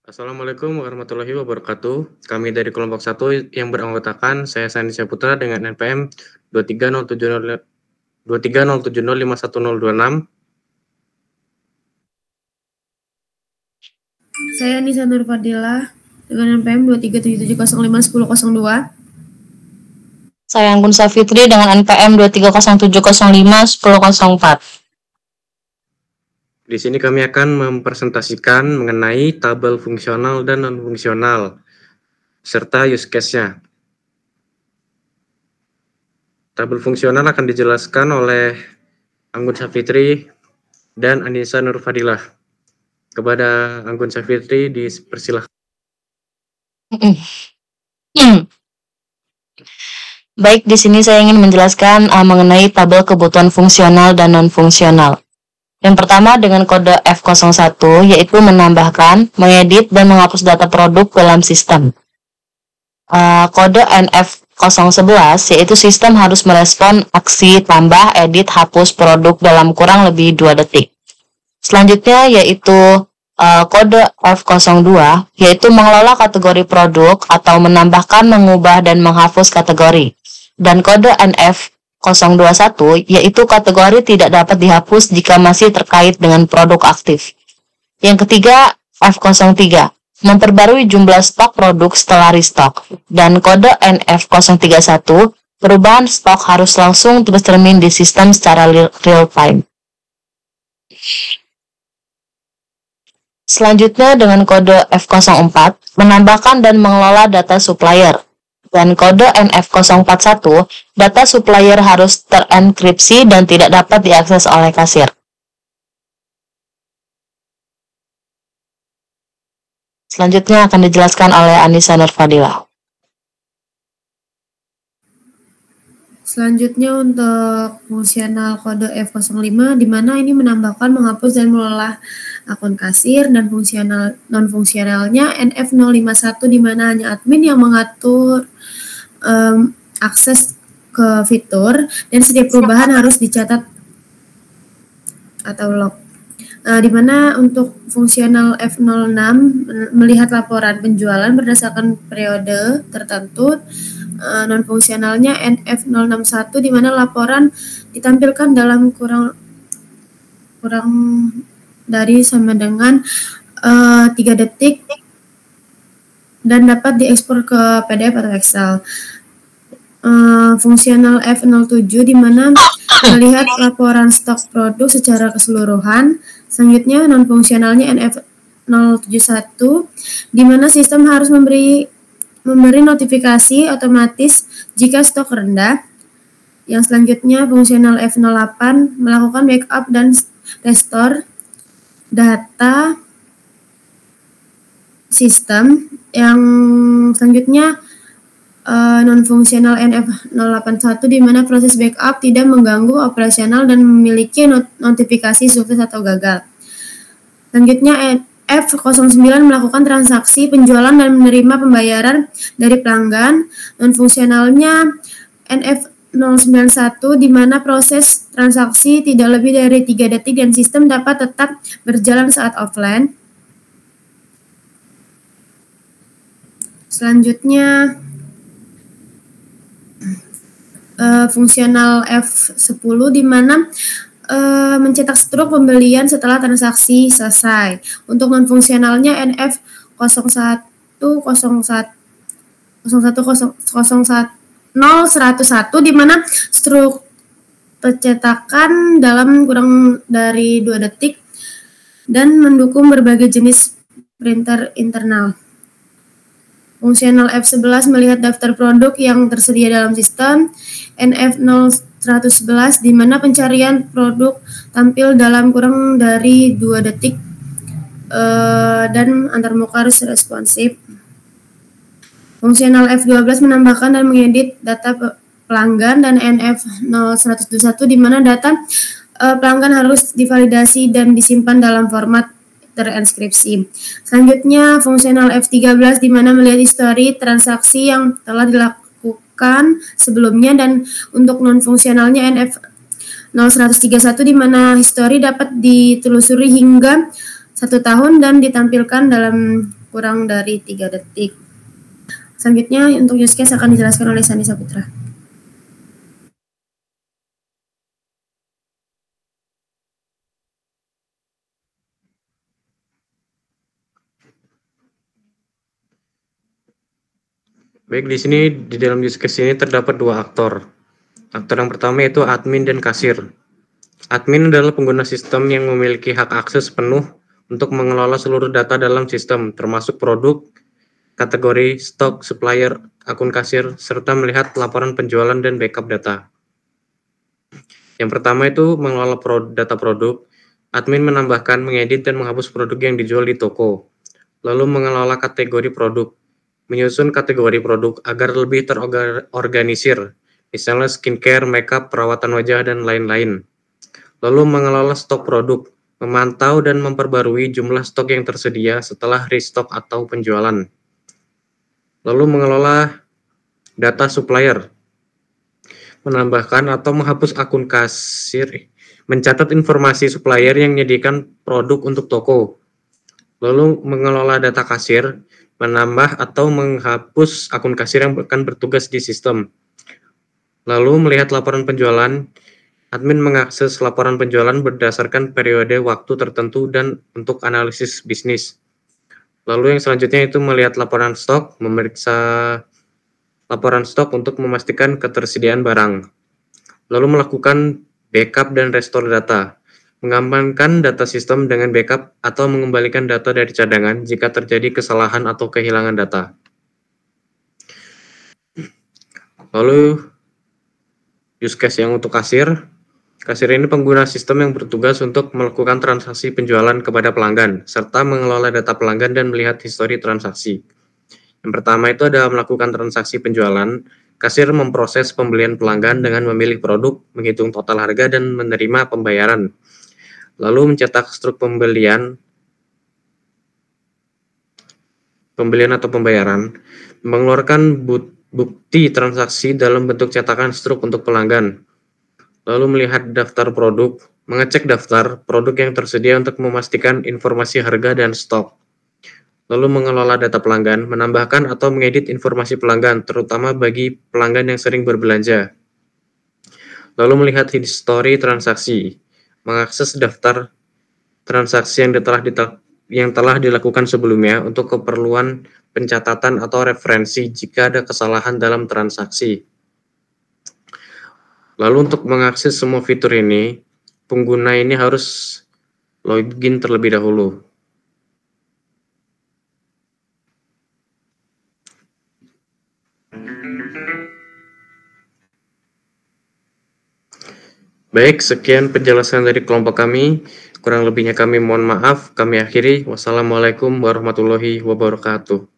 Assalamualaikum warahmatullahi wabarakatuh. Kami dari kelompok 1 yang beranggotakan saya Sandi Saputra dengan NPM 2307051026. Saya Nisa Nur Fadilah dengan NPM 2377051002. Saya Anggun Safitri dengan NPM 2307051004. Di sini kami akan mempresentasikan mengenai tabel fungsional dan non-fungsional serta use case-nya. Tabel fungsional akan dijelaskan oleh Anggun Safitri dan Anissa Nur Fadilah. Kepada Anggun Safitri dipersilahkan. Baik, di sini saya ingin menjelaskan mengenai tabel kebutuhan fungsional dan non-fungsional. Yang pertama dengan kode F01 yaitu menambahkan, mengedit, dan menghapus data produk dalam sistem. Kode NF011 yaitu sistem harus merespon aksi tambah, edit, hapus produk dalam kurang lebih 2 detik. Selanjutnya yaitu kode F02 yaitu mengelola kategori produk atau menambahkan, mengubah, dan menghapus kategori. Dan kode NF021 yaitu kategori tidak dapat dihapus jika masih terkait dengan produk aktif. Yang ketiga F03 memperbarui jumlah stok produk setelah restock. Dan kode NF031 perubahan stok harus langsung tercermin di sistem secara real time. Selanjutnya dengan kode F04 menambahkan dan mengelola data supplier. Dan kode NF041 data supplier harus terenkripsi dan tidak dapat diakses oleh kasir. Selanjutnya akan dijelaskan oleh Anissa Nur Fadilah. Selanjutnya untuk fungsional kode F05 di mana ini menambahkan, menghapus, dan mengelola akun kasir, dan fungsional non-fungsionalnya NF051 di mana hanya admin yang mengatur akses ke fitur dan setiap perubahan harus dicatat atau log. Di mana untuk fungsional F06 melihat laporan penjualan berdasarkan periode tertentu. Non-fungsionalnya NF061 di mana laporan ditampilkan dalam kurang dari sama dengan 3 detik dan dapat diekspor ke PDF atau Excel. Fungsional F07 di mana melihat laporan stok produk secara keseluruhan. Selanjutnya non-fungsionalnya NF071 di mana sistem harus memberi notifikasi otomatis jika stok rendah. Yang selanjutnya fungsional F08 melakukan backup dan restore data sistem. Yang selanjutnya non-fungsional NF081 di mana proses backup tidak mengganggu operasional dan memiliki notifikasi sukses atau gagal. Selanjutnya F09 melakukan transaksi penjualan dan menerima pembayaran dari pelanggan. Non-fungsionalnya NF091 di mana proses transaksi tidak lebih dari 3 detik dan sistem dapat tetap berjalan saat offline. Selanjutnya fungsional F10 di mana mencetak struk pembelian setelah transaksi selesai. Untuk non-fungsionalnya NF0101 di mana struk percetakan dalam kurang dari 2 detik dan mendukung berbagai jenis printer internal. Fungsional F11 melihat daftar produk yang tersedia dalam sistem. NF0111 di mana pencarian produk tampil dalam kurang dari 2 detik dan antarmuka harus responsif. Fungsional F12 menambahkan dan mengedit data pelanggan. Dan NF0121 di mana data pelanggan harus divalidasi dan disimpan dalam format terenskripsi. Selanjutnya fungsional F13 di mana melihat histori transaksi yang telah dilakukan sebelumnya. Dan untuk non-fungsionalnya NF0131 di mana histori dapat ditelusuri hingga 1 tahun dan ditampilkan dalam kurang dari 3 detik. Selanjutnya untuk use case akan dijelaskan oleh Sani Saputra. Baik, di sini di dalam use case ini terdapat dua aktor. Aktor yang pertama yaitu admin dan kasir. Admin adalah pengguna sistem yang memiliki hak akses penuh untuk mengelola seluruh data dalam sistem, termasuk produk, kategori, stok, supplier, akun kasir, serta melihat laporan penjualan dan backup data. Yang pertama itu mengelola data produk. Admin menambahkan, mengedit, dan menghapus produk yang dijual di toko. Lalu mengelola kategori produk. Menyusun kategori produk agar lebih terorganisir, misalnya skincare, makeup, perawatan wajah, dan lain-lain. Lalu mengelola stok produk, memantau dan memperbarui jumlah stok yang tersedia setelah restock atau penjualan. Lalu mengelola data supplier, menambahkan atau menghapus akun kasir, mencatat informasi supplier yang menyediakan produk untuk toko. Lalu mengelola data kasir, menambah atau menghapus akun kasir yang akan bertugas di sistem. Lalu melihat laporan penjualan, admin mengakses laporan penjualan berdasarkan periode waktu tertentu dan untuk analisis bisnis. Lalu yang selanjutnya itu melihat laporan stok, memeriksa laporan stok untuk memastikan ketersediaan barang. Lalu melakukan backup dan restore data. Mengamankan data sistem dengan backup atau mengembalikan data dari cadangan jika terjadi kesalahan atau kehilangan data. Lalu use case yang untuk kasir. Kasir ini pengguna sistem yang bertugas untuk melakukan transaksi penjualan kepada pelanggan, serta mengelola data pelanggan dan melihat histori transaksi. Yang pertama itu ada melakukan transaksi penjualan. Kasir memproses pembelian pelanggan dengan memilih produk, menghitung total harga, dan menerima pembayaran. Lalu mencetak struk pembelian atau pembayaran, mengeluarkan bukti transaksi dalam bentuk cetakan struk untuk pelanggan, lalu melihat daftar produk, mengecek daftar produk yang tersedia untuk memastikan informasi harga dan stok, lalu mengelola data pelanggan, menambahkan atau mengedit informasi pelanggan, terutama bagi pelanggan yang sering berbelanja, lalu melihat histori transaksi, mengakses daftar transaksi yang telah dilakukan sebelumnya untuk keperluan pencatatan atau referensi jika ada kesalahan dalam transaksi. Lalu untuk mengakses semua fitur ini, pengguna ini harus login terlebih dahulu. Baik, sekian penjelasan dari kelompok kami. Kurang lebihnya kami mohon maaf. Kami akhiri. Wassalamualaikum warahmatullahi wabarakatuh.